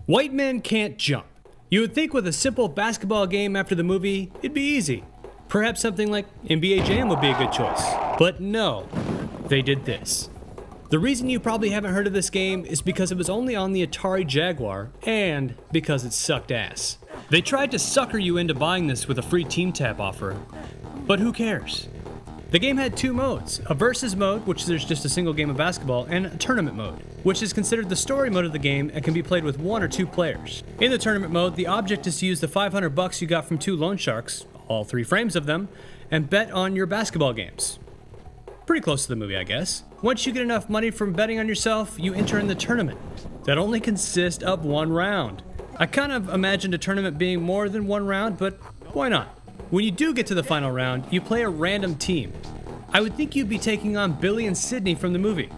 White men can't jump. You would think with a simple basketball game after the movie, it'd be easy. Perhaps something like NBA Jam would be a good choice. But no, they did this. The reason you probably haven't heard of this game is because it was only on the Atari Jaguar and because it sucked ass. They tried to sucker you into buying this with a free team tap offer, but who cares? The game had two modes, a versus mode, which there's just a single game of basketball, and a tournament mode, which is considered the story mode of the game and can be played with 1 or 2 players. In the tournament mode, the object is to use the $500 you got from 2 loan sharks, all 3 frames of them, and bet on your basketball games. Pretty close to the movie, I guess. Once you get enough money from betting on yourself, you enter in the tournament. That only consists of 1 round. I kind of imagined a tournament being more than 1 round, but why not? When you do get to the final round, you play a random team. I would think you'd be taking on Billy and Sidney from the movie.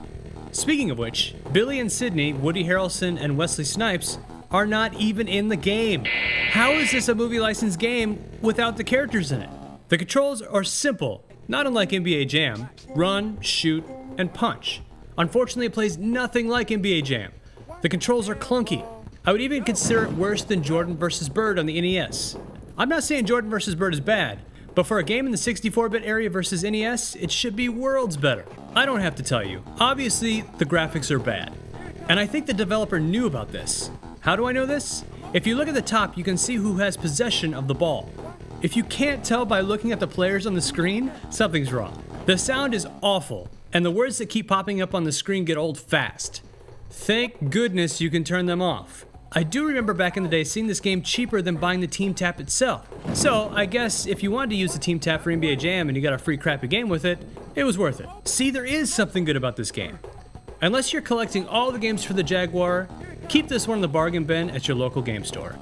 Speaking of which, Billy and Sidney, Woody Harrelson, and Wesley Snipes are not even in the game. How is this a movie licensed game without the characters in it? The controls are simple, not unlike NBA Jam. Run, shoot, and punch. Unfortunately, it plays nothing like NBA Jam. The controls are clunky. I would even consider it worse than Jordan vs. Bird on the NES. I'm not saying Jordan vs. Bird is bad, but for a game in the 64-bit area versus NES, it should be worlds better. I don't have to tell you. Obviously, the graphics are bad. And I think the developer knew about this. How do I know this? If you look at the top, you can see who has possession of the ball. If you can't tell by looking at the players on the screen, something's wrong. The sound is awful, and the words that keep popping up on the screen get old fast. Thank goodness you can turn them off. I do remember back in the day seeing this game cheaper than buying the Team Tap itself. So I guess if you wanted to use the Team Tap for NBA Jam and you got a free crappy game with it, it was worth it. See, there is something good about this game. Unless you're collecting all the games for the Jaguar, keep this one in the bargain bin at your local game store.